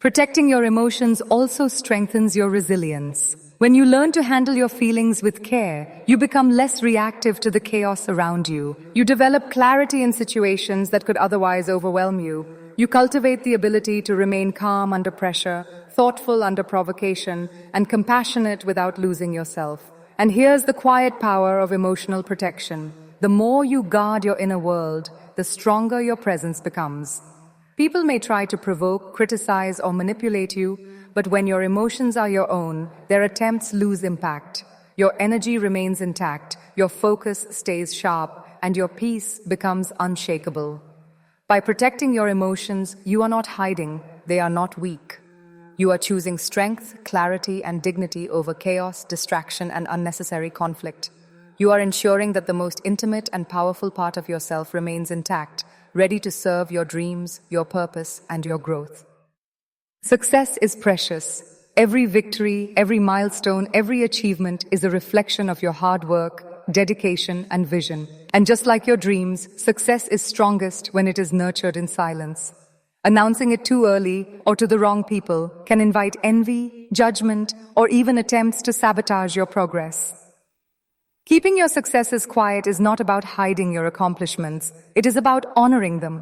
Protecting your emotions also strengthens your resilience. When you learn to handle your feelings with care, you become less reactive to the chaos around you. You develop clarity in situations that could otherwise overwhelm you. You cultivate the ability to remain calm under pressure, thoughtful under provocation, and compassionate without losing yourself. And here's the quiet power of emotional protection. The more you guard your inner world, the stronger your presence becomes. People may try to provoke, criticize, or manipulate you, but when your emotions are your own, their attempts lose impact. Your energy remains intact, your focus stays sharp, and your peace becomes unshakable. By protecting your emotions, you are not hiding, they are not weak. You are choosing strength, clarity, and dignity over chaos, distraction, and unnecessary conflict. You are ensuring that the most intimate and powerful part of yourself remains intact, ready to serve your dreams, your purpose, and your growth. Success is precious. Every victory, every milestone, every achievement is a reflection of your hard work, dedication, and vision. And just like your dreams, success is strongest when it is nurtured in silence. Announcing it too early or to the wrong people can invite envy, judgment, or even attempts to sabotage your progress. Keeping your successes quiet is not about hiding your accomplishments. It is about honoring them.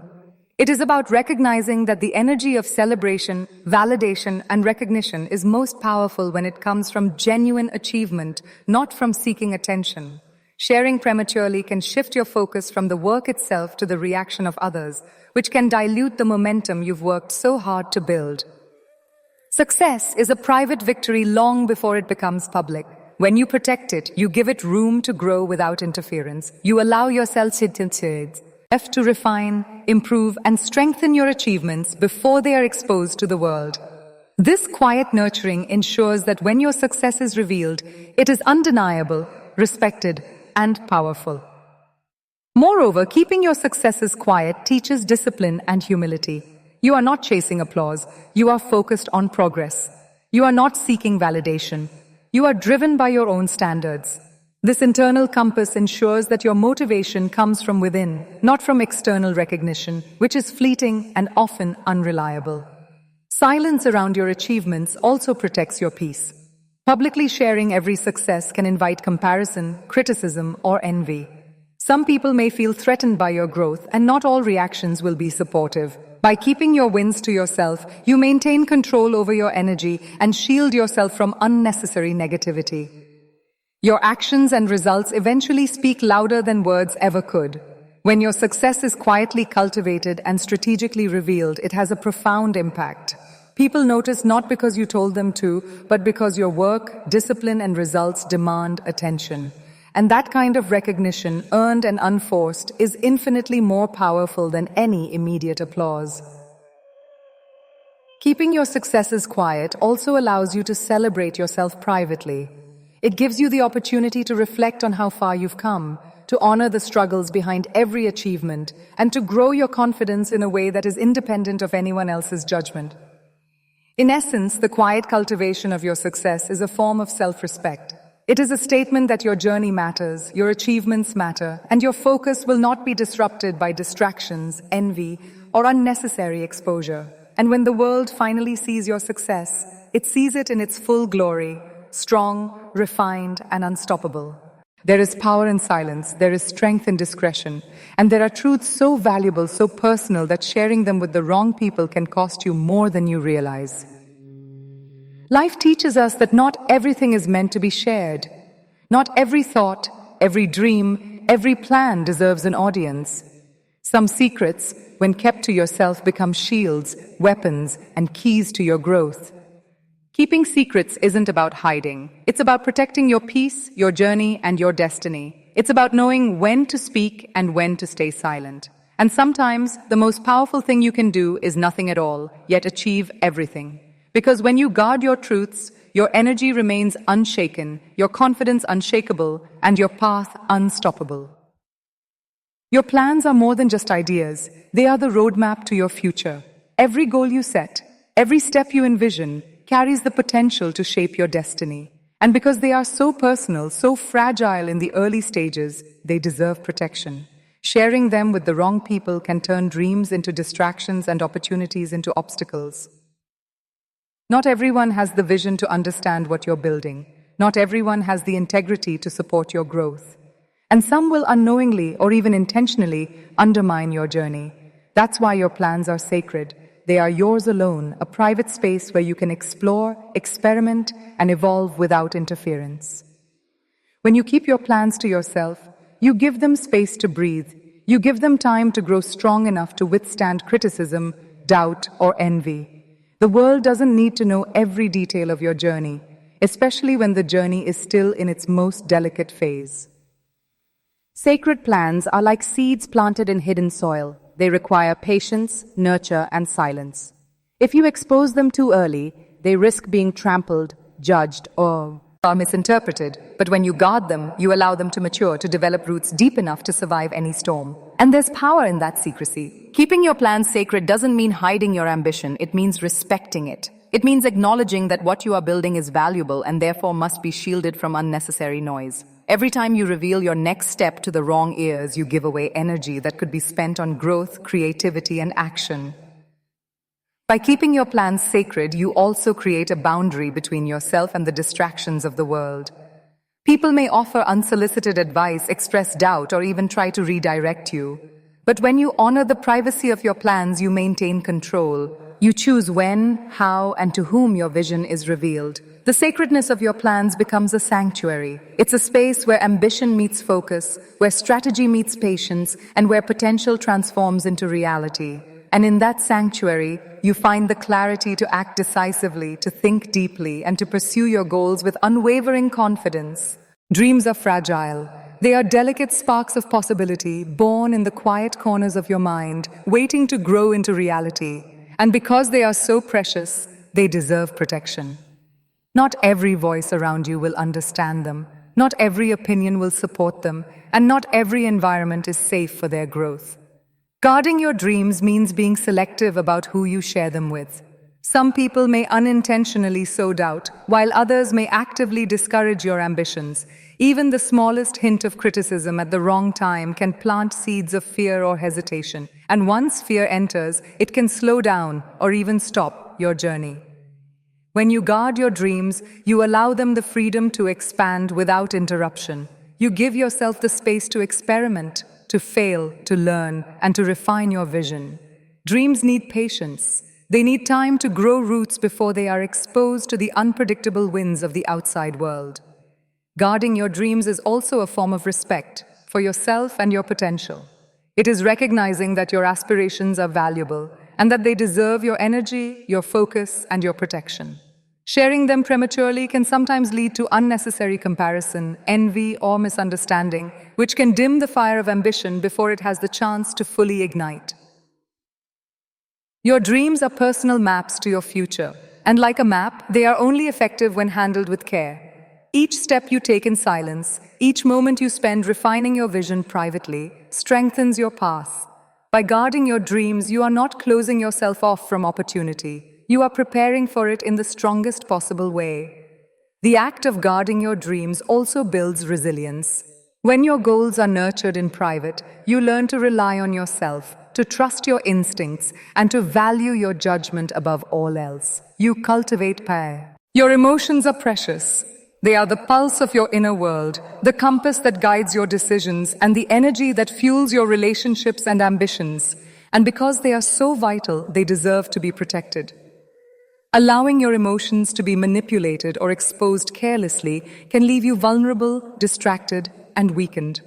It is about recognizing that the energy of celebration, validation, and recognition is most powerful when it comes from genuine achievement, not from seeking attention. Sharing prematurely can shift your focus from the work itself to the reaction of others, which can dilute the momentum you've worked so hard to build. Success is a private victory long before it becomes public. When you protect it, you give it room to grow without interference. You allow yourself to refine, improve, and strengthen your achievements before they are exposed to the world. This quiet nurturing ensures that when your success is revealed, it is undeniable, respected, and powerful. Moreover, keeping your successes quiet teaches discipline and humility. You are not chasing applause. You are focused on progress. You are not seeking validation. You are driven by your own standards. This internal compass ensures that your motivation comes from within, not from external recognition, which is fleeting and often unreliable. Silence around your achievements also protects your peace. Publicly sharing every success can invite comparison, criticism, or envy. Some people may feel threatened by your growth, and not all reactions will be supportive. By keeping your wins to yourself, you maintain control over your energy and shield yourself from unnecessary negativity. Your actions and results eventually speak louder than words ever could. When your success is quietly cultivated and strategically revealed, it has a profound impact. People notice not because you told them to, but because your work, discipline, and results demand attention. And that kind of recognition, earned and unforced, is infinitely more powerful than any immediate applause. Keeping your successes quiet also allows you to celebrate yourself privately. It gives you the opportunity to reflect on how far you've come, to honor the struggles behind every achievement, and to grow your confidence in a way that is independent of anyone else's judgment. In essence, the quiet cultivation of your success is a form of self-respect. It is a statement that your journey matters, your achievements matter, and your focus will not be disrupted by distractions, envy, or unnecessary exposure. And when the world finally sees your success, it sees it in its full glory, strong, refined, and unstoppable. There is power in silence, there is strength in discretion, and there are truths so valuable, so personal, that sharing them with the wrong people can cost you more than you realize. Life teaches us that not everything is meant to be shared. Not every thought, every dream, every plan deserves an audience. Some secrets, when kept to yourself, become shields, weapons, and keys to your growth. Keeping secrets isn't about hiding. It's about protecting your peace, your journey, and your destiny. It's about knowing when to speak and when to stay silent. And sometimes, the most powerful thing you can do is nothing at all, yet achieve everything. Because when you guard your truths, your energy remains unshaken, your confidence unshakable, and your path unstoppable. Your plans are more than just ideas. They are the roadmap to your future. Every goal you set, every step you envision, carries the potential to shape your destiny. And because they are so personal, so fragile in the early stages, they deserve protection. Sharing them with the wrong people can turn dreams into distractions and opportunities into obstacles. Not everyone has the vision to understand what you're building. Not everyone has the integrity to support your growth. And some will unknowingly or even intentionally undermine your journey. That's why your plans are sacred. They are yours alone, a private space where you can explore, experiment, and evolve without interference. When you keep your plans to yourself, you give them space to breathe. You give them time to grow strong enough to withstand criticism, doubt, or envy. The world doesn't need to know every detail of your journey, especially when the journey is still in its most delicate phase. Sacred plans are like seeds planted in hidden soil. They require patience, nurture, and silence. If you expose them too early, they risk being trampled, judged, or are misinterpreted. But when you guard them, you allow them to mature, to develop roots deep enough to survive any storm. And there's power in that secrecy. Keeping your plans sacred doesn't mean hiding your ambition. It means respecting it. It means acknowledging that what you are building is valuable and therefore must be shielded from unnecessary noise. Every time you reveal your next step to the wrong ears, you give away energy that could be spent on growth, creativity, and action. By keeping your plans sacred, you also create a boundary between yourself and the distractions of the world. People may offer unsolicited advice, express doubt, or even try to redirect you. But when you honor the privacy of your plans, you maintain control. You choose when, how, and to whom your vision is revealed. The sacredness of your plans becomes a sanctuary. It's a space where ambition meets focus, where strategy meets patience, and where potential transforms into reality. And in that sanctuary, you find the clarity to act decisively, to think deeply, and to pursue your goals with unwavering confidence. Dreams are fragile. They are delicate sparks of possibility, born in the quiet corners of your mind, waiting to grow into reality. And because they are so precious, they deserve protection. Not every voice around you will understand them. Not every opinion will support them. And not every environment is safe for their growth. Guarding your dreams means being selective about who you share them with. Some people may unintentionally sow doubt, while others may actively discourage your ambitions. Even the smallest hint of criticism at the wrong time can plant seeds of fear or hesitation. And once fear enters, it can slow down or even stop your journey. When you guard your dreams, you allow them the freedom to expand without interruption. You give yourself the space to experiment, to fail, to learn, and to refine your vision. Dreams need patience. They need time to grow roots before they are exposed to the unpredictable winds of the outside world. Guarding your dreams is also a form of respect for yourself and your potential. It is recognizing that your aspirations are valuable and that they deserve your energy, your focus, and your protection. Sharing them prematurely can sometimes lead to unnecessary comparison, envy, or misunderstanding, which can dim the fire of ambition before it has the chance to fully ignite. Your dreams are personal maps to your future, and like a map, they are only effective when handled with care. Each step you take in silence, each moment you spend refining your vision privately, strengthens your path. By guarding your dreams, you are not closing yourself off from opportunity. You are preparing for it in the strongest possible way. The act of guarding your dreams also builds resilience. When your goals are nurtured in private, you learn to rely on yourself, to trust your instincts, and to value your judgment above all else. You cultivate power. Your emotions are precious. They are the pulse of your inner world, the compass that guides your decisions, and the energy that fuels your relationships and ambitions. And because they are so vital, they deserve to be protected. Allowing your emotions to be manipulated or exposed carelessly can leave you vulnerable, distracted, and weakened.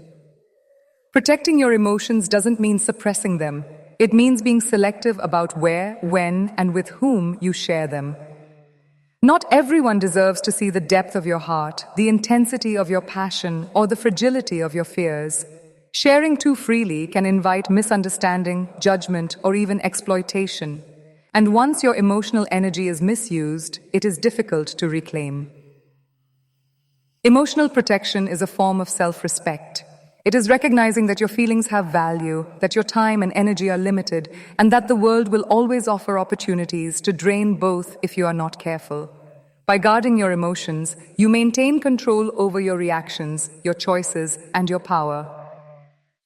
Protecting your emotions doesn't mean suppressing them. It means being selective about where, when, and with whom you share them. Not everyone deserves to see the depth of your heart, the intensity of your passion, or the fragility of your fears. Sharing too freely can invite misunderstanding, judgment, or even exploitation. And once your emotional energy is misused, it is difficult to reclaim. Emotional protection is a form of self-respect. It is recognizing that your feelings have value, that your time and energy are limited, and that the world will always offer opportunities to drain both if you are not careful. By guarding your emotions, you maintain control over your reactions, your choices, and your power.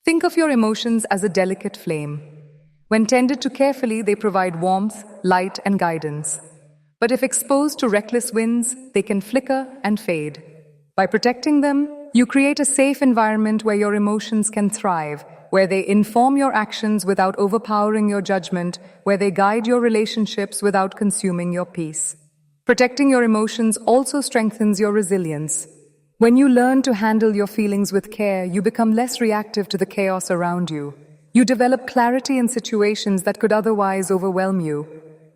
Think of your emotions as a delicate flame. When tended to carefully, they provide warmth, light, and guidance. But if exposed to reckless winds, they can flicker and fade. By protecting them, you create a safe environment where your emotions can thrive, where they inform your actions without overpowering your judgment, where they guide your relationships without consuming your peace. Protecting your emotions also strengthens your resilience. When you learn to handle your feelings with care, you become less reactive to the chaos around you. You develop clarity in situations that could otherwise overwhelm you.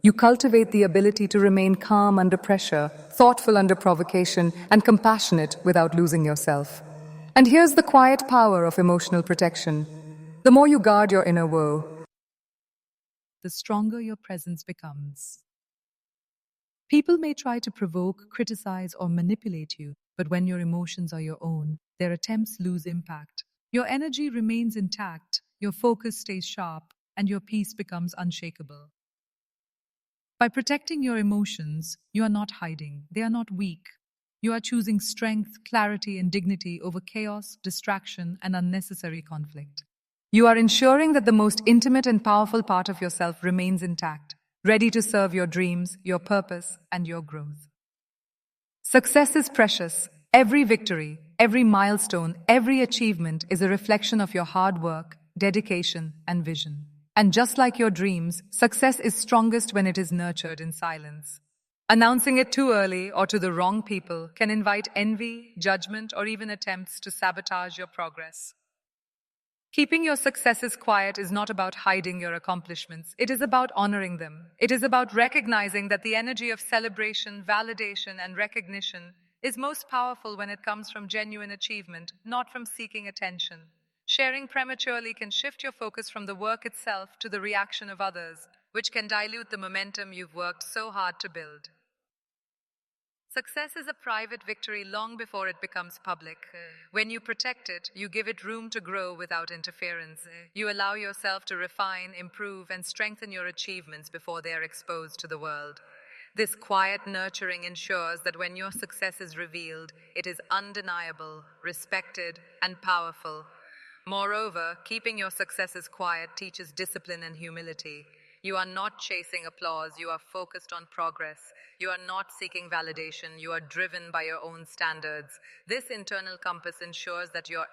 You cultivate the ability to remain calm under pressure, thoughtful under provocation, and compassionate without losing yourself. And here's the quiet power of emotional protection. The more you guard your inner world, the stronger your presence becomes. People may try to provoke, criticize, or manipulate you, but when your emotions are your own, their attempts lose impact. Your energy remains intact, your focus stays sharp, and your peace becomes unshakable. By protecting your emotions, you are not hiding. They are not weak. You are choosing strength, clarity, and dignity over chaos, distraction, and unnecessary conflict. You are ensuring that the most intimate and powerful part of yourself remains intact, ready to serve your dreams, your purpose, and your growth. Success is precious. Every victory, every milestone, every achievement is a reflection of your hard work, dedication, and vision. And just like your dreams, success is strongest when it is nurtured in silence. Announcing it too early or to the wrong people can invite envy, judgment, or even attempts to sabotage your progress. Keeping your successes quiet is not about hiding your accomplishments. It is about honoring them. It is about recognizing that the energy of celebration, validation, and recognition is most powerful when it comes from genuine achievement, not from seeking attention. Sharing prematurely can shift your focus from the work itself to the reaction of others, which can dilute the momentum you've worked so hard to build. Success is a private victory long before it becomes public. When you protect it, you give it room to grow without interference. You allow yourself to refine, improve, and strengthen your achievements before they are exposed to the world. This quiet nurturing ensures that when your success is revealed, it is undeniable, respected, and powerful. Moreover, keeping your successes quiet teaches discipline and humility. You are not chasing applause, you are focused on progress. You are not seeking validation, you are driven by your own standards. This internal compass ensures that your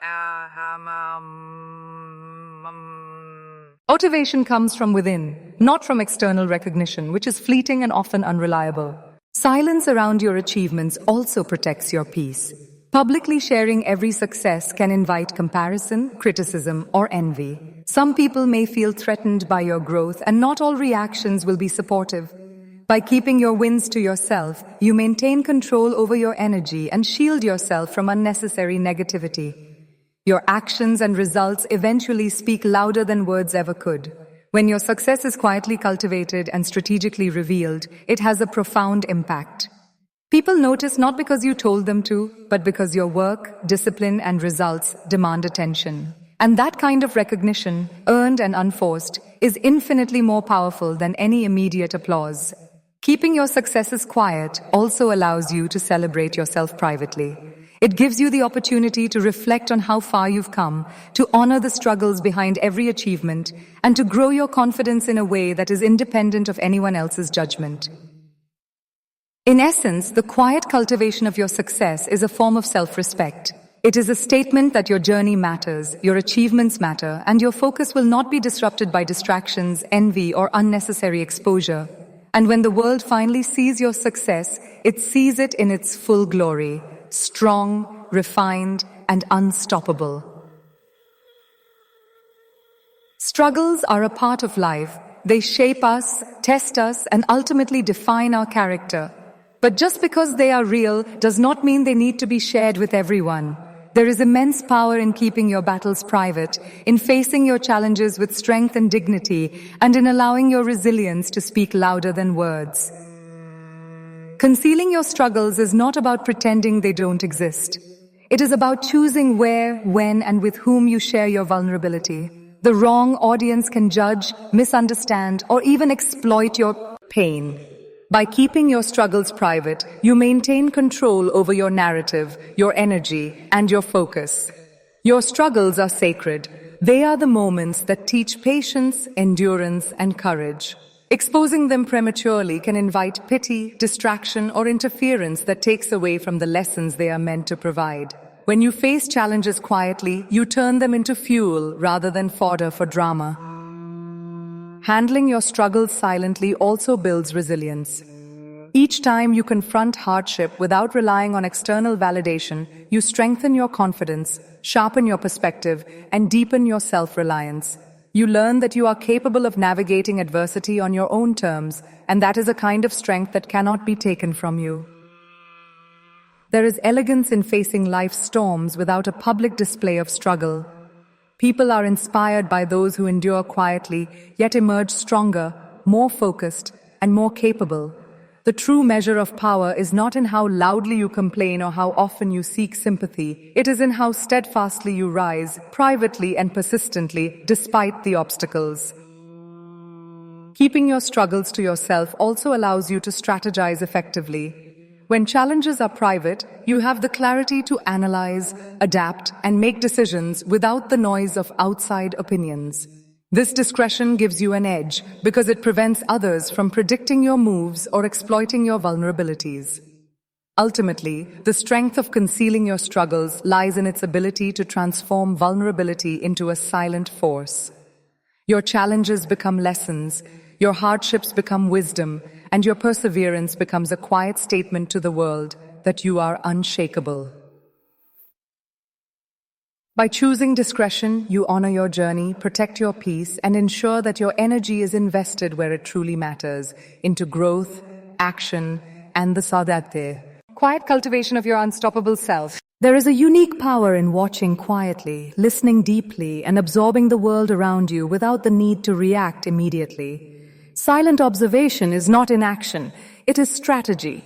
motivation comes from within, not from external recognition, which is fleeting and often unreliable. Silence around your achievements also protects your peace. Publicly sharing every success can invite comparison, criticism, or envy. Some people may feel threatened by your growth, and not all reactions will be supportive. By keeping your wins to yourself, you maintain control over your energy and shield yourself from unnecessary negativity. Your actions and results eventually speak louder than words ever could. When your success is quietly cultivated and strategically revealed, it has a profound impact. People notice not because you told them to, but because your work, discipline, and results demand attention. And that kind of recognition, earned and unforced, is infinitely more powerful than any immediate applause. Keeping your successes quiet also allows you to celebrate yourself privately. It gives you the opportunity to reflect on how far you've come, to honor the struggles behind every achievement, and to grow your confidence in a way that is independent of anyone else's judgment. In essence, the quiet cultivation of your success is a form of self-respect. It is a statement that your journey matters, your achievements matter, and your focus will not be disrupted by distractions, envy, or unnecessary exposure. And when the world finally sees your success, it sees it in its full glory, strong, refined, and unstoppable. Struggles are a part of life. They shape us, test us, and ultimately define our character. But just because they are real does not mean they need to be shared with everyone. There is immense power in keeping your battles private, in facing your challenges with strength and dignity, and in allowing your resilience to speak louder than words. Concealing your struggles is not about pretending they don't exist. It is about choosing where, when, and with whom you share your vulnerability. The wrong audience can judge, misunderstand, or even exploit your pain. By keeping your struggles private, you maintain control over your narrative, your energy, and your focus. Your struggles are sacred. They are the moments that teach patience, endurance, and courage. Exposing them prematurely can invite pity, distraction, or interference that takes away from the lessons they are meant to provide. When you face challenges quietly, you turn them into fuel rather than fodder for drama. Handling your struggles silently also builds resilience. Each time you confront hardship without relying on external validation, you strengthen your confidence, sharpen your perspective, and deepen your self-reliance. You learn that you are capable of navigating adversity on your own terms, and that is a kind of strength that cannot be taken from you. There is elegance in facing life's storms without a public display of struggle. People are inspired by those who endure quietly, yet emerge stronger, more focused, and more capable. The true measure of power is not in how loudly you complain or how often you seek sympathy. It is in how steadfastly you rise, privately and persistently, despite the obstacles. Keeping your struggles to yourself also allows you to strategize effectively. When challenges are private, you have the clarity to analyze, adapt, and make decisions without the noise of outside opinions. This discretion gives you an edge because it prevents others from predicting your moves or exploiting your vulnerabilities. Ultimately, the strength of concealing your struggles lies in its ability to transform vulnerability into a silent force. Your challenges become lessons, your hardships become wisdom, and your perseverance becomes a quiet statement to the world that you are unshakable. By choosing discretion, you honor your journey, protect your peace, and ensure that your energy is invested where it truly matters, into growth, action, and the sadhate. Quiet cultivation of your unstoppable self. There is a unique power in watching quietly, listening deeply, and absorbing the world around you without the need to react immediately. Silent observation is not inaction, it is strategy.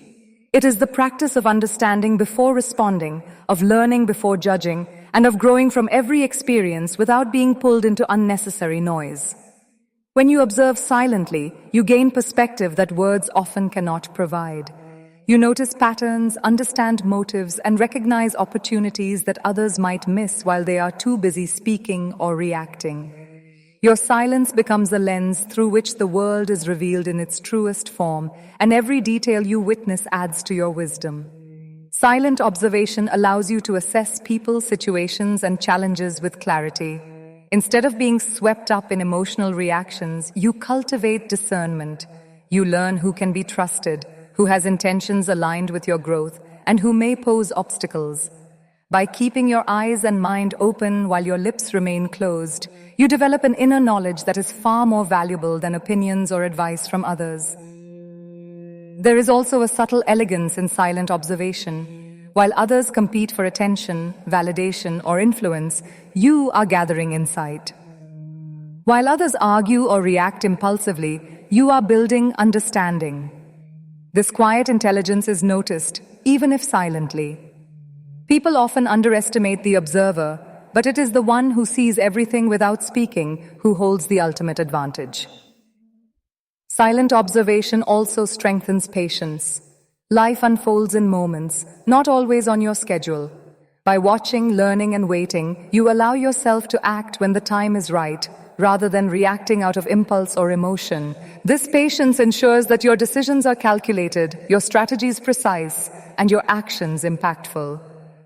It is the practice of understanding before responding, of learning before judging, and of growing from every experience without being pulled into unnecessary noise. When you observe silently, you gain perspective that words often cannot provide. You notice patterns, understand motives, and recognize opportunities that others might miss while they are too busy speaking or reacting. Your silence becomes a lens through which the world is revealed in its truest form, and every detail you witness adds to your wisdom. Silent observation allows you to assess people, situations, and challenges with clarity. Instead of being swept up in emotional reactions, you cultivate discernment. You learn who can be trusted, who has intentions aligned with your growth, and who may pose obstacles. By keeping your eyes and mind open while your lips remain closed, you develop an inner knowledge that is far more valuable than opinions or advice from others. There is also a subtle elegance in silent observation. While others compete for attention, validation, or influence, you are gathering insight. While others argue or react impulsively, you are building understanding. This quiet intelligence is noticed, even if silently. People often underestimate the observer, but it is the one who sees everything without speaking who holds the ultimate advantage. Silent observation also strengthens patience. Life unfolds in moments, not always on your schedule. By watching, learning, and waiting, you allow yourself to act when the time is right, rather than reacting out of impulse or emotion. This patience ensures that your decisions are calculated, your strategies precise, and your actions impactful.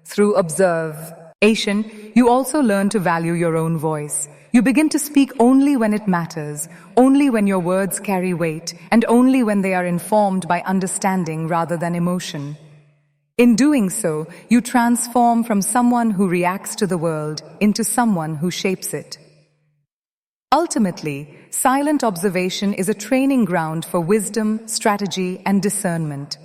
Through observation, you also learn to value your own voice. You begin to speak only when it matters, only when your words carry weight, and only when they are informed by understanding rather than emotion. In doing so, you transform from someone who reacts to the world into someone who shapes it. Ultimately, silent observation is a training ground for wisdom, strategy, and discernment.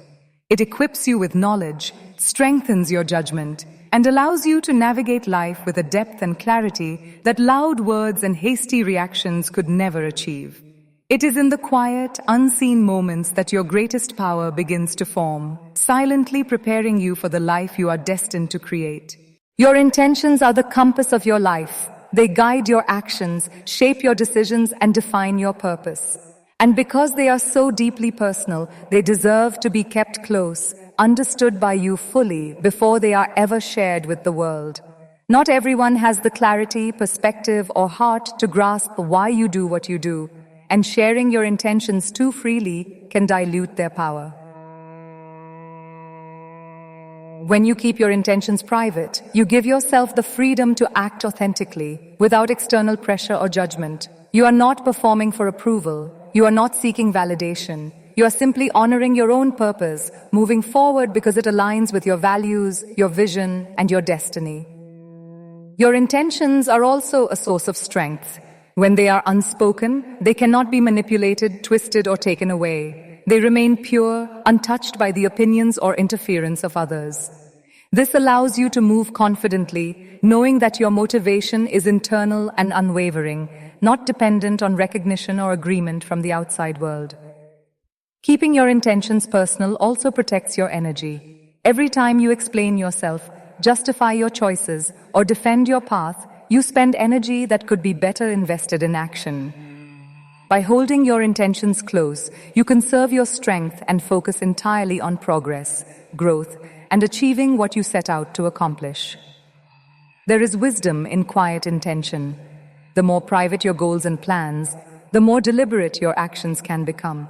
It equips you with knowledge, strengthens your judgment, and allows you to navigate life with a depth and clarity that loud words and hasty reactions could never achieve. It is in the quiet, unseen moments that your greatest power begins to form, silently preparing you for the life you are destined to create. Your intentions are the compass of your life. They guide your actions, shape your decisions, and define your purpose. And because they are so deeply personal, they deserve to be kept close, understood by you fully before they are ever shared with the world. Not everyone has the clarity, perspective, or heart to grasp why you do what you do, and sharing your intentions too freely can dilute their power. When you keep your intentions private, you give yourself the freedom to act authentically, without external pressure or judgment. You are not performing for approval. You are not seeking validation. You are simply honoring your own purpose, moving forward because it aligns with your values, your vision, and your destiny. Your intentions are also a source of strength. When they are unspoken, they cannot be manipulated, twisted, or taken away. They remain pure, untouched by the opinions or interference of others. This allows you to move confidently, knowing that your motivation is internal and unwavering, not dependent on recognition or agreement from the outside world. Keeping your intentions personal also protects your energy. Every time you explain yourself, justify your choices, or defend your path, you spend energy that could be better invested in action. By holding your intentions close, you conserve your strength and focus entirely on progress, growth, and achieving what you set out to accomplish. There is wisdom in quiet intention. The more private your goals and plans, the more deliberate your actions can become.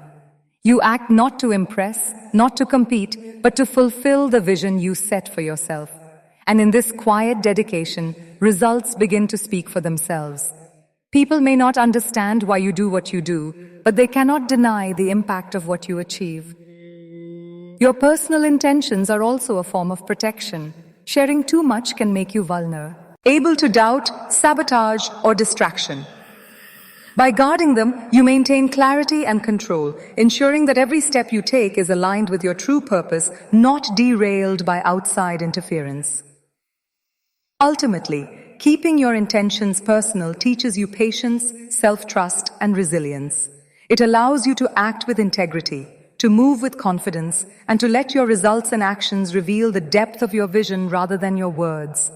You act not to impress, not to compete, but to fulfill the vision you set for yourself. And in this quiet dedication, results begin to speak for themselves. People may not understand why you do what you do, but they cannot deny the impact of what you achieve. Your personal intentions are also a form of protection. Sharing too much can make you vulnerable, able to doubt, sabotage, or distraction. By guarding them, you maintain clarity and control, ensuring that every step you take is aligned with your true purpose, not derailed by outside interference. Ultimately, keeping your intentions personal teaches you patience, self-trust, and resilience. It allows you to act with integrity, to move with confidence, and to let your results and actions reveal the depth of your vision rather than your words.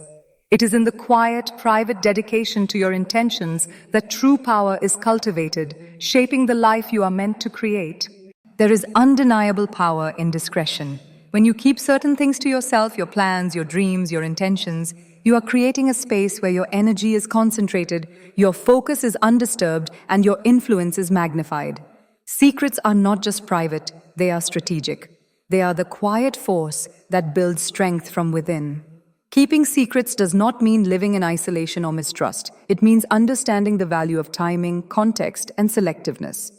It is in the quiet, private dedication to your intentions that true power is cultivated, shaping the life you are meant to create. There is undeniable power in discretion. When you keep certain things to yourself, your plans, your dreams, your intentions, you are creating a space where your energy is concentrated, your focus is undisturbed, and your influence is magnified. Secrets are not just private, they are strategic. They are the quiet force that builds strength from within. Keeping secrets does not mean living in isolation or mistrust. It means understanding the value of timing, context, and selectiveness.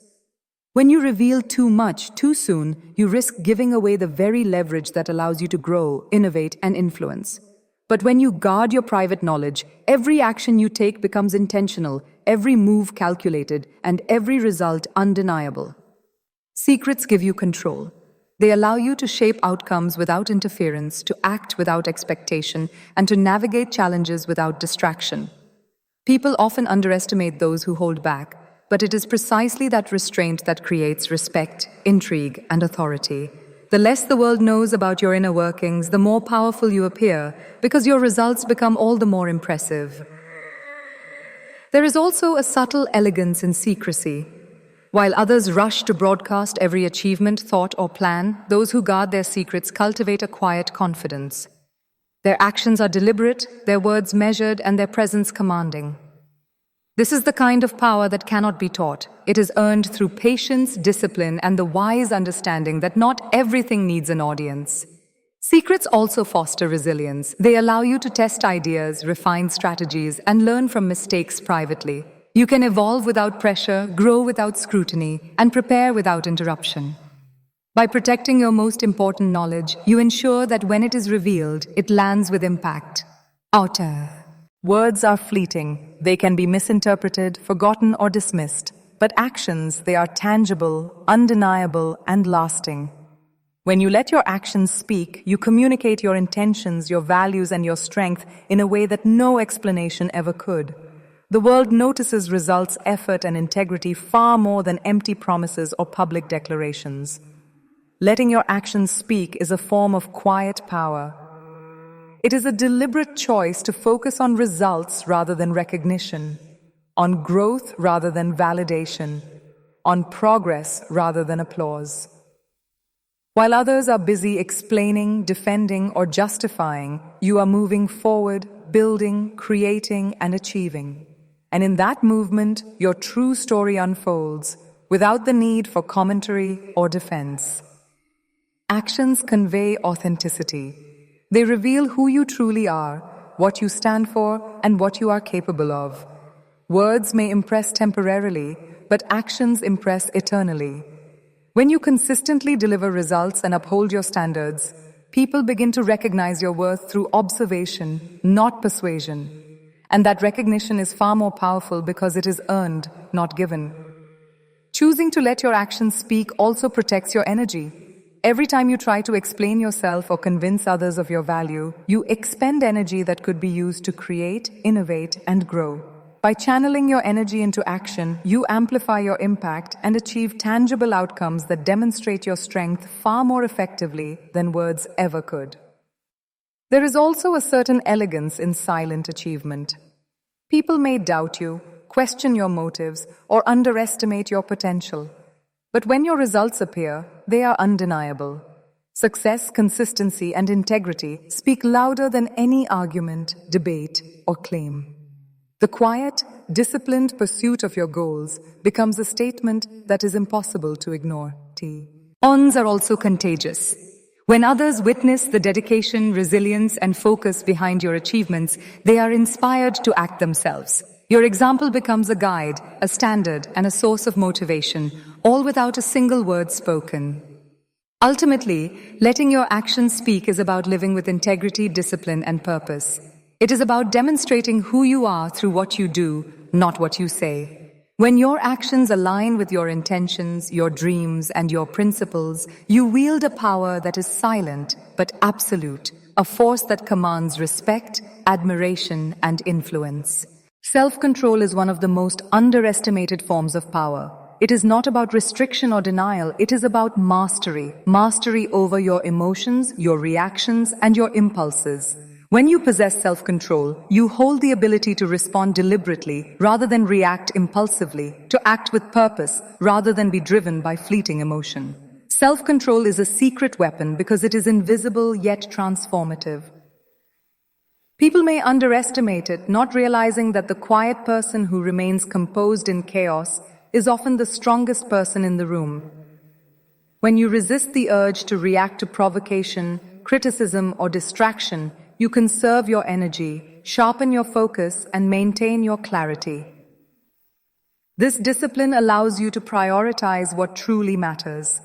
When you reveal too much too soon, you risk giving away the very leverage that allows you to grow, innovate, and influence. But when you guard your private knowledge, every action you take becomes intentional, every move calculated, and every result undeniable. Secrets give you control. They allow you to shape outcomes without interference, to act without expectation, and to navigate challenges without distraction. People often underestimate those who hold back, but it is precisely that restraint that creates respect, intrigue, and authority. The less the world knows about your inner workings, the more powerful you appear, because your results become all the more impressive. There is also a subtle elegance in secrecy. While others rush to broadcast every achievement, thought, or plan, those who guard their secrets cultivate a quiet confidence. Their actions are deliberate, their words measured, and their presence commanding. This is the kind of power that cannot be taught. It is earned through patience, discipline, and the wise understanding that not everything needs an audience. Secrets also foster resilience. They allow you to test ideas, refine strategies, and learn from mistakes privately. You can evolve without pressure, grow without scrutiny, and prepare without interruption. By protecting your most important knowledge, you ensure that when it is revealed, it lands with impact. Outer. Words are fleeting. They can be misinterpreted, forgotten, or dismissed. But actions, they are tangible, undeniable, and lasting. When you let your actions speak, you communicate your intentions, your values, and your strength in a way that no explanation ever could. The world notices results, effort, and integrity far more than empty promises or public declarations. Letting your actions speak is a form of quiet power. It is a deliberate choice to focus on results rather than recognition, on growth rather than validation, on progress rather than applause. While others are busy explaining, defending, or justifying, you are moving forward, building, creating, and achieving. And in that movement, your true story unfolds, without the need for commentary or defense. Actions convey authenticity. They reveal who you truly are, what you stand for, and what you are capable of. Words may impress temporarily, but actions impress eternally. When you consistently deliver results and uphold your standards, people begin to recognize your worth through observation, not persuasion. And that recognition is far more powerful because it is earned, not given. Choosing to let your actions speak also protects your energy. Every time you try to explain yourself or convince others of your value, you expend energy that could be used to create, innovate, and grow. By channeling your energy into action, you amplify your impact and achieve tangible outcomes that demonstrate your strength far more effectively than words ever could. There is also a certain elegance in silent achievement. People may doubt you, question your motives, or underestimate your potential. But when your results appear, they are undeniable. Success, consistency, and integrity speak louder than any argument, debate, or claim. The quiet, disciplined pursuit of your goals becomes a statement that is impossible to ignore. Ons are also contagious. When others witness the dedication, resilience, and focus behind your achievements, they are inspired to act themselves. Your example becomes a guide, a standard, and a source of motivation, all without a single word spoken. Ultimately, letting your actions speak is about living with integrity, discipline, and purpose. It is about demonstrating who you are through what you do, not what you say. When your actions align with your intentions, your dreams, and your principles, you wield a power that is silent but absolute, a force that commands respect, admiration, and influence. Self-control is one of the most underestimated forms of power. It is not about restriction or denial, it is about mastery. Mastery over your emotions, your reactions, and your impulses. When you possess self-control, you hold the ability to respond deliberately rather than react impulsively, to act with purpose rather than be driven by fleeting emotion. Self-control is a secret weapon because it is invisible yet transformative. People may underestimate it, not realizing that the quiet person who remains composed in chaos is often the strongest person in the room. When you resist the urge to react to provocation, criticism, or distraction, you conserve your energy, sharpen your focus, and maintain your clarity. This discipline allows you to prioritize what truly matters.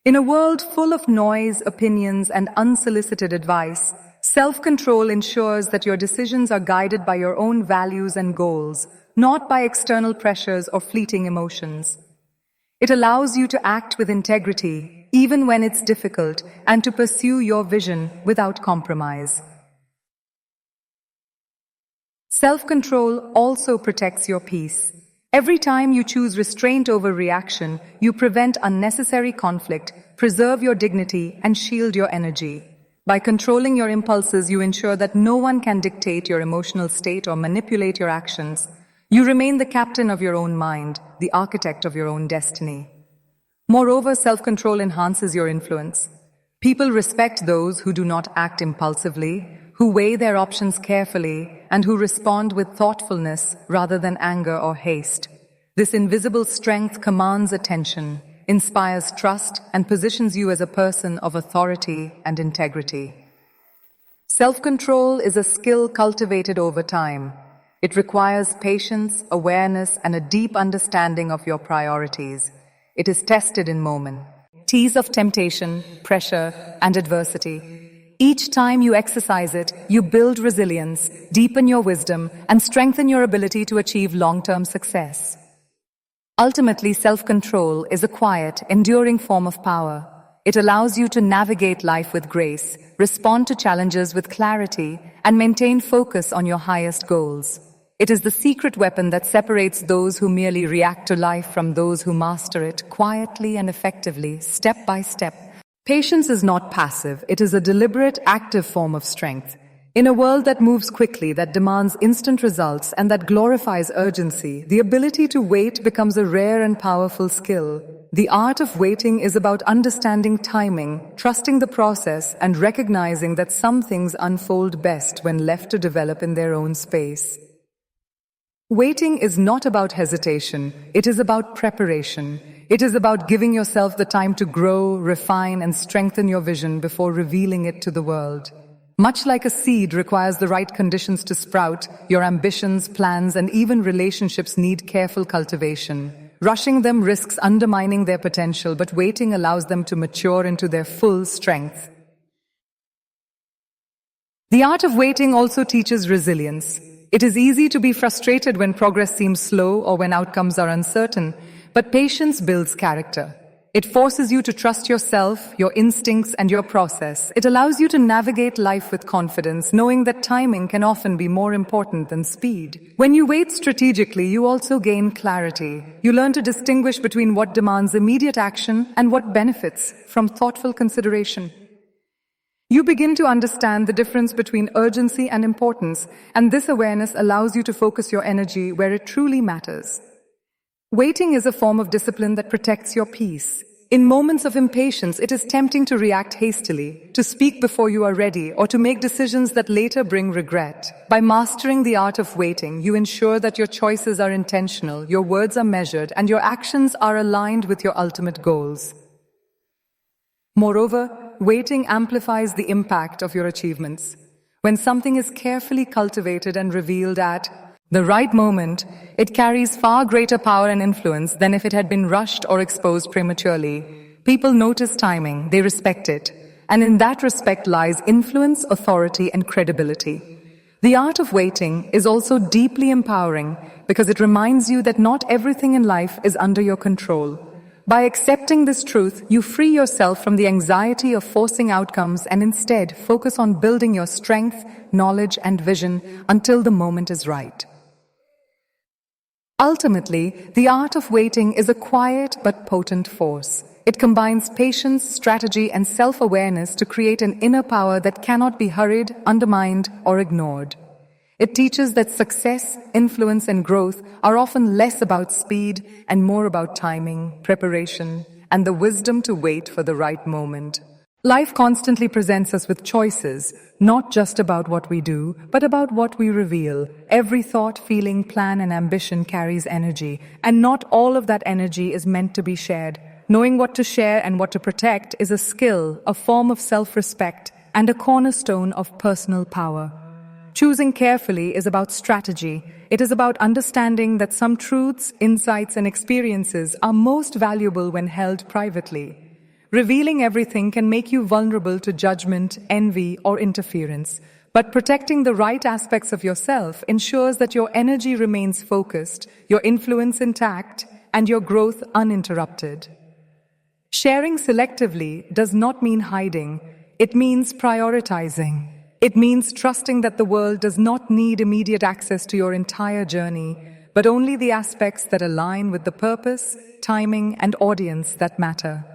In a world full of noise, opinions, and unsolicited advice, self-control ensures that your decisions are guided by your own values and goals, not by external pressures or fleeting emotions. It allows you to act with integrity, even when it's difficult, and to pursue your vision without compromise. Self-control also protects your peace. Every time you choose restraint over reaction, you prevent unnecessary conflict, preserve your dignity, and shield your energy. By controlling your impulses, you ensure that no one can dictate your emotional state or manipulate your actions. You remain the captain of your own mind, the architect of your own destiny. Moreover, self-control enhances your influence. People respect those who do not act impulsively, who weigh their options carefully, and who respond with thoughtfulness rather than anger or haste. This invisible strength commands attention, inspires trust, and positions you as a person of authority and integrity. Self-control is a skill cultivated over time. It requires patience, awareness, and a deep understanding of your priorities. It is tested in moments of temptation, pressure, and adversity. Each time you exercise it, you build resilience, deepen your wisdom, and strengthen your ability to achieve long-term success. Ultimately, self-control is a quiet, enduring form of power. It allows you to navigate life with grace, respond to challenges with clarity, and maintain focus on your highest goals. It is the secret weapon that separates those who merely react to life from those who master it quietly and effectively, step by step. Patience is not passive, it is a deliberate, active form of strength. In a world that moves quickly, that demands instant results, and that glorifies urgency, the ability to wait becomes a rare and powerful skill. The art of waiting is about understanding timing, trusting the process, and recognizing that some things unfold best when left to develop in their own space. Waiting is not about hesitation, it is about preparation. It is about giving yourself the time to grow, refine, and strengthen your vision before revealing it to the world. Much like a seed requires the right conditions to sprout, your ambitions, plans, and even relationships need careful cultivation. Rushing them risks undermining their potential, but waiting allows them to mature into their full strength. The art of waiting also teaches resilience. It is easy to be frustrated when progress seems slow or when outcomes are uncertain, but patience builds character. It forces you to trust yourself, your instincts, and your process. It allows you to navigate life with confidence, knowing that timing can often be more important than speed. When you wait strategically, you also gain clarity. You learn to distinguish between what demands immediate action and what benefits from thoughtful consideration. You begin to understand the difference between urgency and importance, and this awareness allows you to focus your energy where it truly matters. Waiting is a form of discipline that protects your peace. In moments of impatience, it is tempting to react hastily, to speak before you are ready, or to make decisions that later bring regret. By mastering the art of waiting, you ensure that your choices are intentional, your words are measured, and your actions are aligned with your ultimate goals. Moreover, waiting amplifies the impact of your achievements. When something is carefully cultivated and revealed at the right moment, it carries far greater power and influence than if it had been rushed or exposed prematurely. People notice timing, they respect it, and in that respect lies influence, authority, and credibility. The art of waiting is also deeply empowering because it reminds you that not everything in life is under your control. By accepting this truth, you free yourself from the anxiety of forcing outcomes and instead focus on building your strength, knowledge, and vision until the moment is right. Ultimately, the art of waiting is a quiet but potent force. It combines patience, strategy, and self-awareness to create an inner power that cannot be hurried, undermined, or ignored. It teaches that success, influence, and growth are often less about speed and more about timing, preparation, and the wisdom to wait for the right moment. Life constantly presents us with choices, not just about what we do, but about what we reveal. Every thought, feeling, plan, and ambition carries energy, and not all of that energy is meant to be shared. Knowing what to share and what to protect is a skill, a form of self-respect, and a cornerstone of personal power. Choosing carefully is about strategy. It is about understanding that some truths, insights, and experiences are most valuable when held privately. Revealing everything can make you vulnerable to judgment, envy, or interference. But protecting the right aspects of yourself ensures that your energy remains focused, your influence intact, and your growth uninterrupted. Sharing selectively does not mean hiding. It means prioritizing. It means trusting that the world does not need immediate access to your entire journey, but only the aspects that align with the purpose, timing, and audience that matter.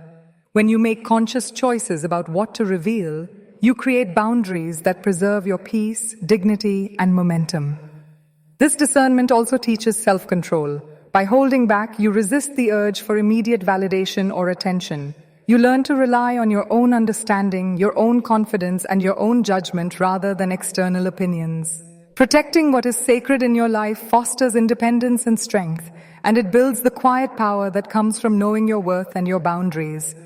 When you make conscious choices about what to reveal, you create boundaries that preserve your peace, dignity, and momentum. This discernment also teaches self-control. By holding back, you resist the urge for immediate validation or attention. You learn to rely on your own understanding, your own confidence, and your own judgment rather than external opinions. Protecting what is sacred in your life fosters independence and strength, and it builds the quiet power that comes from knowing your worth and your boundaries.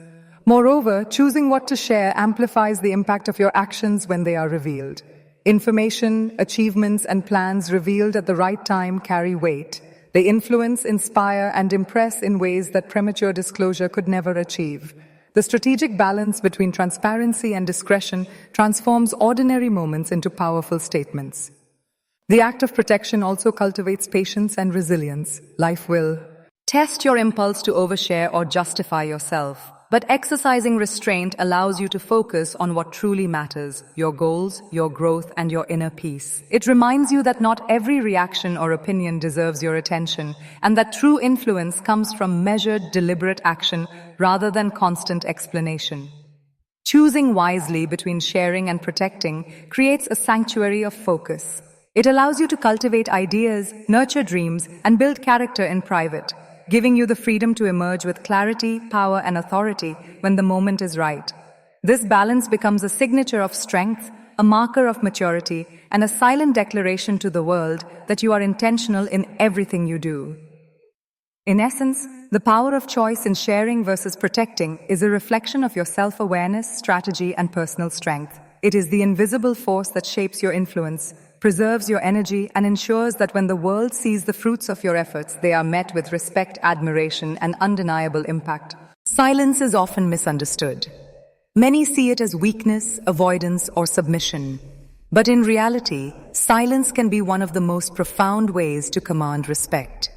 Moreover, choosing what to share amplifies the impact of your actions when they are revealed. Information, achievements, and plans revealed at the right time carry weight. They influence, inspire, and impress in ways that premature disclosure could never achieve. The strategic balance between transparency and discretion transforms ordinary moments into powerful statements. The act of protection also cultivates patience and resilience. Life will test your impulse to overshare or justify yourself. But exercising restraint allows you to focus on what truly matters, your goals, your growth, and your inner peace. It reminds you that not every reaction or opinion deserves your attention, and that true influence comes from measured, deliberate action rather than constant explanation. Choosing wisely between sharing and protecting creates a sanctuary of focus. It allows you to cultivate ideas, nurture dreams, and build character in private, giving you the freedom to emerge with clarity, power, and authority when the moment is right. This balance becomes a signature of strength, a marker of maturity, and a silent declaration to the world that you are intentional in everything you do. In essence, the power of choice in sharing versus protecting is a reflection of your self-awareness, strategy, and personal strength. It is the invisible force that shapes your influence, preserves your energy, and ensures that when the world sees the fruits of your efforts, they are met with respect, admiration, and undeniable impact. Silence is often misunderstood. Many see it as weakness, avoidance, or submission. But in reality, silence can be one of the most profound ways to command respect.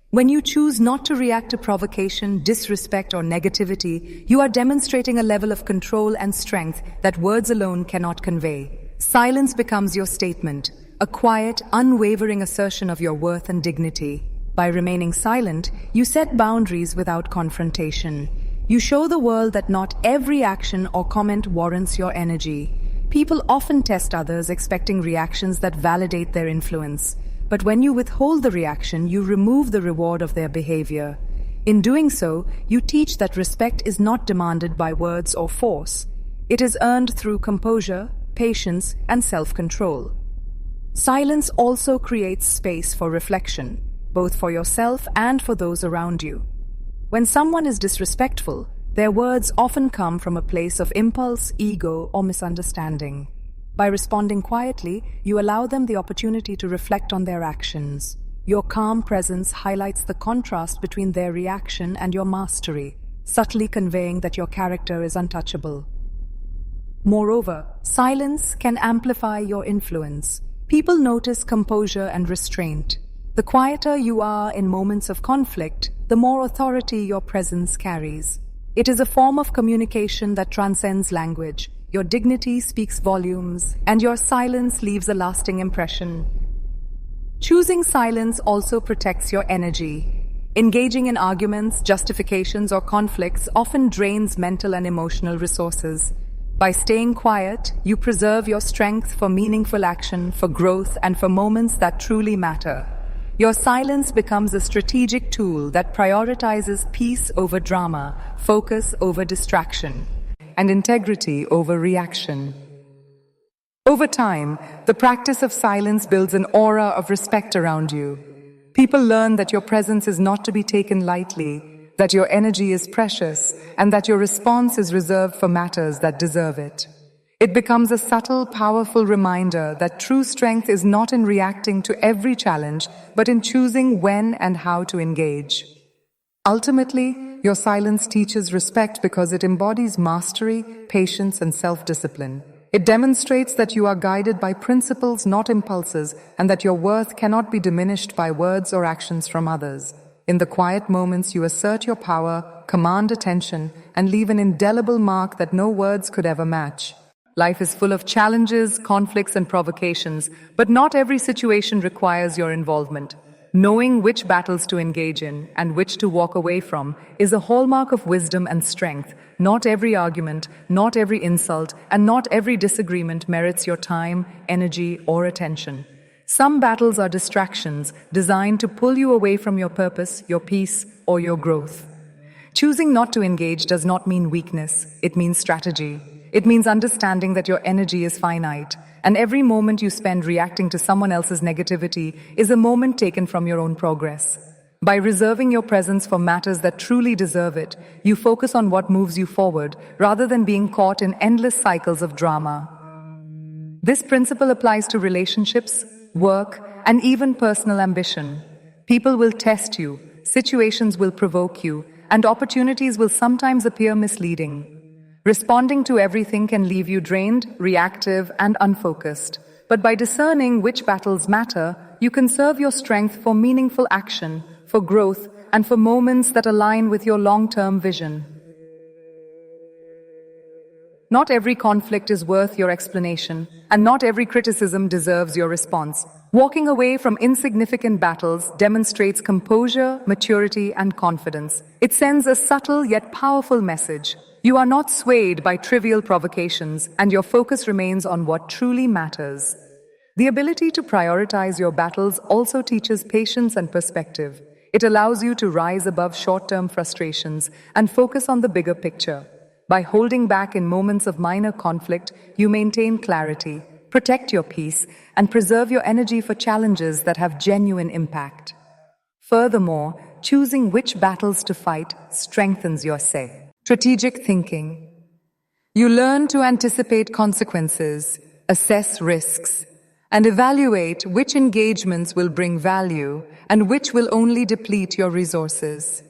When you choose not to react to provocation, disrespect, or negativity, you are demonstrating a level of control and strength that words alone cannot convey. Silence becomes your statement, a quiet, unwavering assertion of your worth and dignity. By remaining silent, you set boundaries without confrontation. You show the world that not every action or comment warrants your energy. People often test others expecting reactions that validate their influence. But when you withhold the reaction, you remove the reward of their behavior. In doing so, you teach that respect is not demanded by words or force. It is earned through composure, patience, and self-control. Silence also creates space for reflection, both for yourself and for those around you. When someone is disrespectful, their words often come from a place of impulse, ego, or misunderstanding. By responding quietly, you allow them the opportunity to reflect on their actions. Your calm presence highlights the contrast between their reaction and your mastery, subtly conveying that your character is untouchable. Moreover, silence can amplify your influence. People notice composure and restraint. The quieter you are in moments of conflict, the more authority your presence carries. It is a form of communication that transcends language. Your dignity speaks volumes, and your silence leaves a lasting impression. Choosing silence also protects your energy. Engaging in arguments, justifications, or conflicts often drains mental and emotional resources. By staying quiet, you preserve your strength for meaningful action, for growth, and for moments that truly matter. Your silence becomes a strategic tool that prioritizes peace over drama, focus over distraction, and integrity over reaction. Over time, the practice of silence builds an aura of respect around you. People learn that your presence is not to be taken lightly, that your energy is precious, and that your response is reserved for matters that deserve it. It becomes a subtle, powerful reminder that true strength is not in reacting to every challenge, but in choosing when and how to engage. Ultimately, your silence teaches respect because it embodies mastery, patience, and self-discipline. It demonstrates that you are guided by principles, not impulses, and that your worth cannot be diminished by words or actions from others. In the quiet moments, you assert your power, command attention, and leave an indelible mark that no words could ever match. Life is full of challenges, conflicts, and provocations, but not every situation requires your involvement. Knowing which battles to engage in and which to walk away from is a hallmark of wisdom and strength. Not every argument, not every insult, and not every disagreement merits your time, energy, or attention. Some battles are distractions designed to pull you away from your purpose, your peace, or your growth. Choosing not to engage does not mean weakness, it means strategy. It means understanding that your energy is finite, and every moment you spend reacting to someone else's negativity is a moment taken from your own progress. By reserving your presence for matters that truly deserve it, you focus on what moves you forward rather than being caught in endless cycles of drama. This principle applies to relationships, work, and even personal ambition. People will test you, situations will provoke you, and opportunities will sometimes appear misleading. Responding to everything can leave you drained, reactive, and unfocused. But by discerning which battles matter, you conserve your strength for meaningful action, for growth, and for moments that align with your long-term vision. Not every conflict is worth your explanation, and not every criticism deserves your response. Walking away from insignificant battles demonstrates composure, maturity, and confidence. It sends a subtle yet powerful message. You are not swayed by trivial provocations, and your focus remains on what truly matters. The ability to prioritize your battles also teaches patience and perspective. It allows you to rise above short-term frustrations and focus on the bigger picture. By holding back in moments of minor conflict, you maintain clarity, protect your peace, and preserve your energy for challenges that have genuine impact. Furthermore, choosing which battles to fight strengthens your say. Strategic thinking. You learn to anticipate consequences, assess risks, and evaluate which engagements will bring value and which will only deplete your resources.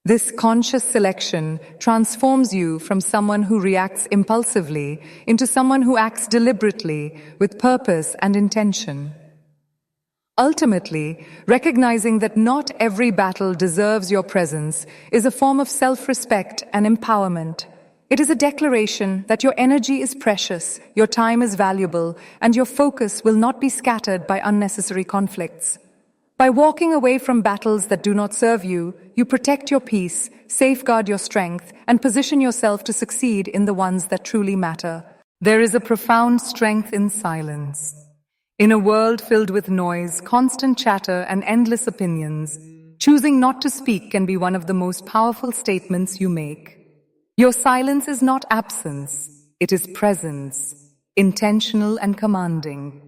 This conscious selection transforms you from someone who reacts impulsively into someone who acts deliberately with purpose and intention. Ultimately, recognizing that not every battle deserves your presence is a form of self-respect and empowerment. It is a declaration that your energy is precious, your time is valuable, and your focus will not be scattered by unnecessary conflicts. By walking away from battles that do not serve you, you protect your peace, safeguard your strength, and position yourself to succeed in the ones that truly matter. There is a profound strength in silence. In a world filled with noise, constant chatter, and endless opinions, choosing not to speak can be one of the most powerful statements you make. Your silence is not absence, it is presence, intentional and commanding.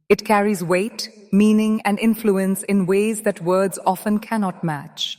It carries weight, meaning, and influence in ways that words often cannot match.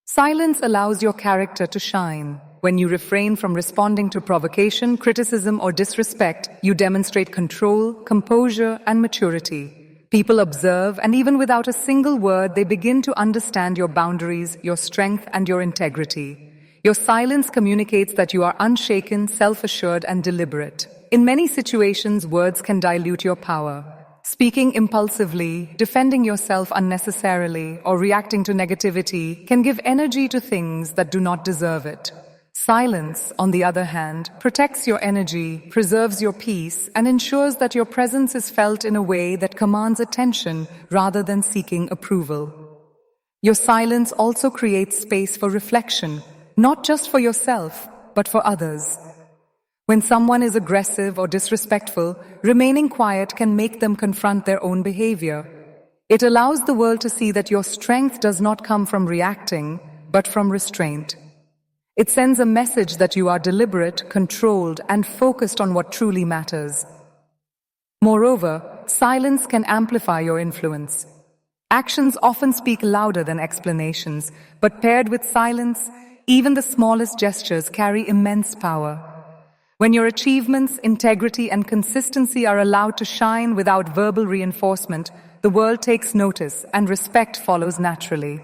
Silence allows your character to shine. When you refrain from responding to provocation, criticism, or disrespect, you demonstrate control, composure, and maturity. People observe, and even without a single word, they begin to understand your boundaries, your strength, and your integrity. Your silence communicates that you are unshaken, self-assured, and deliberate. In many situations, words can dilute your power. Speaking impulsively, defending yourself unnecessarily, or reacting to negativity can give energy to things that do not deserve it. Silence, on the other hand, protects your energy, preserves your peace, and ensures that your presence is felt in a way that commands attention rather than seeking approval. Your silence also creates space for reflection, not just for yourself, but for others. When someone is aggressive or disrespectful, remaining quiet can make them confront their own behavior. It allows the world to see that your strength does not come from reacting, but from restraint. It sends a message that you are deliberate, controlled, and focused on what truly matters. Moreover, silence can amplify your influence. Actions often speak louder than explanations, but paired with silence, even the smallest gestures carry immense power. When your achievements, integrity, and consistency are allowed to shine without verbal reinforcement, the world takes notice and respect follows naturally.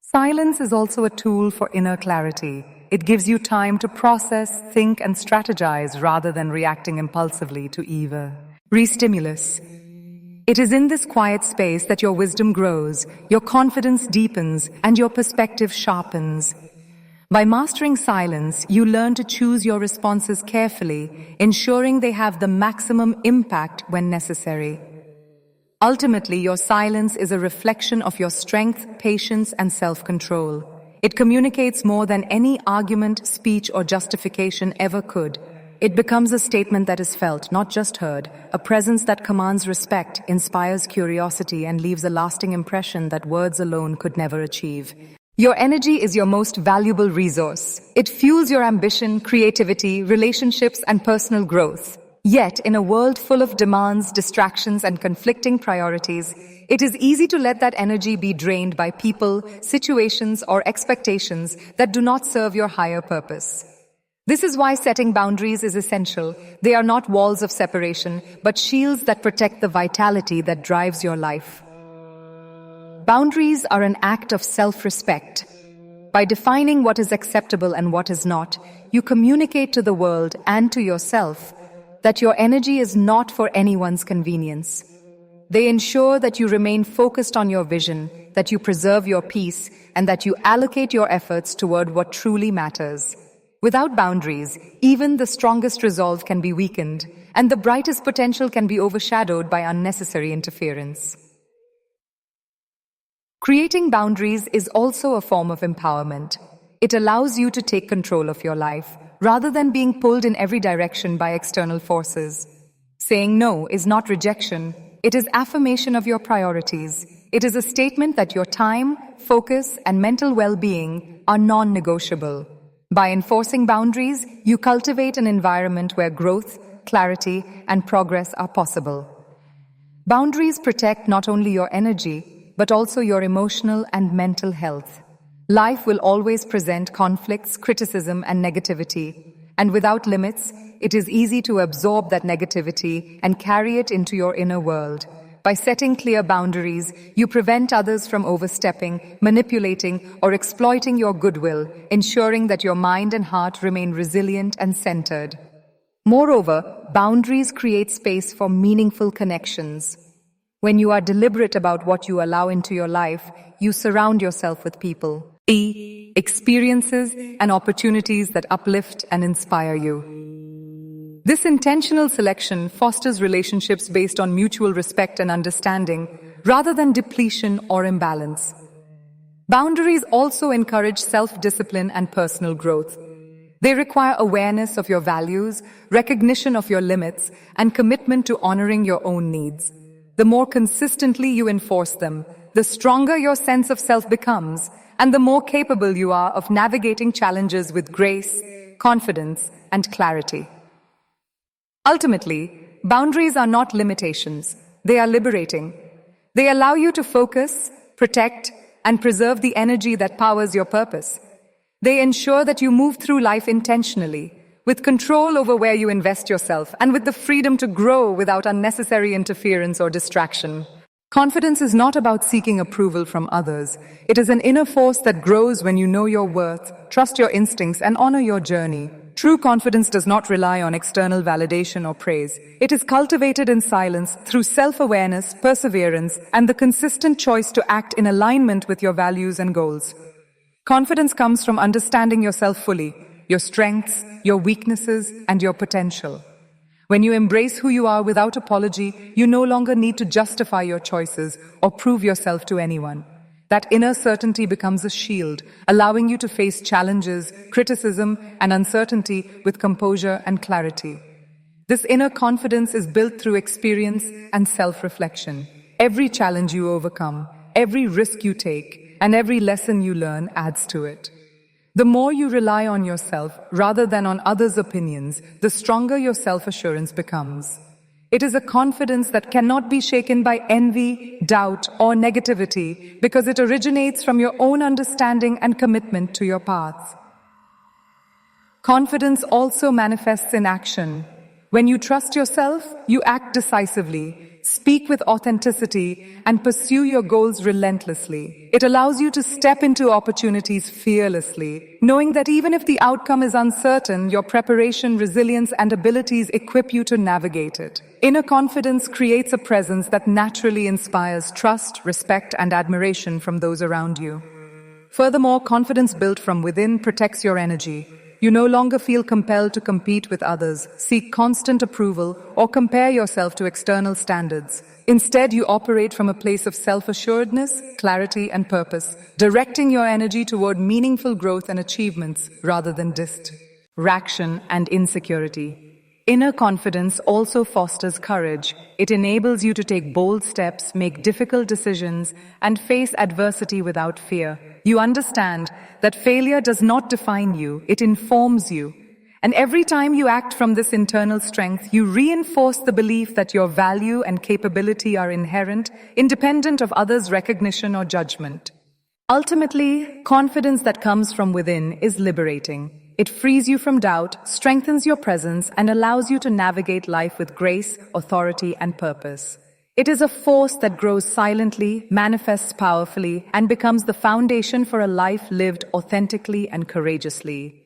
Silence is also a tool for inner clarity. It gives you time to process, think, and strategize rather than reacting impulsively to every stimulus. It is in this quiet space that your wisdom grows, your confidence deepens, and your perspective sharpens. By mastering silence, you learn to choose your responses carefully, ensuring they have the maximum impact when necessary. Ultimately, your silence is a reflection of your strength, patience, and self-control. It communicates more than any argument, speech, or justification ever could. It becomes a statement that is felt, not just heard, a presence that commands respect, inspires curiosity, and leaves a lasting impression that words alone could never achieve. Your energy is your most valuable resource. It fuels your ambition, creativity, relationships, and personal growth. Yet, in a world full of demands, distractions, and conflicting priorities, it is easy to let that energy be drained by people, situations, or expectations that do not serve your higher purpose. This is why setting boundaries is essential. They are not walls of separation, but shields that protect the vitality that drives your life. Boundaries are an act of self-respect. By defining what is acceptable and what is not, you communicate to the world and to yourself that your energy is not for anyone's convenience. They ensure that you remain focused on your vision, that you preserve your peace, and that you allocate your efforts toward what truly matters. Without boundaries, even the strongest resolve can be weakened, and the brightest potential can be overshadowed by unnecessary interference. Creating boundaries is also a form of empowerment. It allows you to take control of your life, rather than being pulled in every direction by external forces. Saying no is not rejection, it is affirmation of your priorities. It is a statement that your time, focus, and mental well-being are non-negotiable. By enforcing boundaries, you cultivate an environment where growth, clarity, and progress are possible. Boundaries protect not only your energy, but also your emotional and mental health. Life will always present conflicts, criticism, and negativity. And without limits, it is easy to absorb that negativity and carry it into your inner world. By setting clear boundaries, you prevent others from overstepping, manipulating, or exploiting your goodwill, ensuring that your mind and heart remain resilient and centered. Moreover, boundaries create space for meaningful connections. When you are deliberate about what you allow into your life, you surround yourself with people, experiences, and opportunities that uplift and inspire you. This intentional selection fosters relationships based on mutual respect and understanding, rather than depletion or imbalance. Boundaries also encourage self-discipline and personal growth. They require awareness of your values, recognition of your limits, and commitment to honoring your own needs. The more consistently you enforce them, the stronger your sense of self becomes, and the more capable you are of navigating challenges with grace, confidence, and clarity. Ultimately, boundaries are not limitations. They are liberating. They allow you to focus, protect, and preserve the energy that powers your purpose. They ensure that you move through life intentionally, with control over where you invest yourself, and with the freedom to grow without unnecessary interference or distraction. Confidence is not about seeking approval from others. It is an inner force that grows when you know your worth, trust your instincts, and honor your journey. True confidence does not rely on external validation or praise. It is cultivated in silence through self-awareness, perseverance, and the consistent choice to act in alignment with your values and goals. Confidence comes from understanding yourself fully, your strengths, your weaknesses, and your potential. When you embrace who you are without apology, you no longer need to justify your choices or prove yourself to anyone. That inner certainty becomes a shield, allowing you to face challenges, criticism, and uncertainty with composure and clarity. This inner confidence is built through experience and self-reflection. Every challenge you overcome, every risk you take, and every lesson you learn adds to it. The more you rely on yourself rather than on others' opinions, the stronger your self-assurance becomes. It is a confidence that cannot be shaken by envy, doubt, or negativity because it originates from your own understanding and commitment to your path. Confidence also manifests in action. When you trust yourself, you act decisively, speak with authenticity, and pursue your goals relentlessly. It allows you to step into opportunities fearlessly, knowing that even if the outcome is uncertain, your preparation, resilience, and abilities equip you to navigate it. Inner confidence creates a presence that naturally inspires trust, respect, and admiration from those around you. Furthermore, confidence built from within protects your energy. You no longer feel compelled to compete with others, seek constant approval, or compare yourself to external standards. Instead, you operate from a place of self-assuredness, clarity, and purpose, directing your energy toward meaningful growth and achievements rather than distraction and insecurity. Inner confidence also fosters courage. It enables you to take bold steps, make difficult decisions, and face adversity without fear. You understand that failure does not define you, it informs you. And every time you act from this internal strength, you reinforce the belief that your value and capability are inherent, independent of others' recognition or judgment. Ultimately, confidence that comes from within is liberating. It frees you from doubt, strengthens your presence, and allows you to navigate life with grace, authority, and purpose. It is a force that grows silently, manifests powerfully, and becomes the foundation for a life lived authentically and courageously.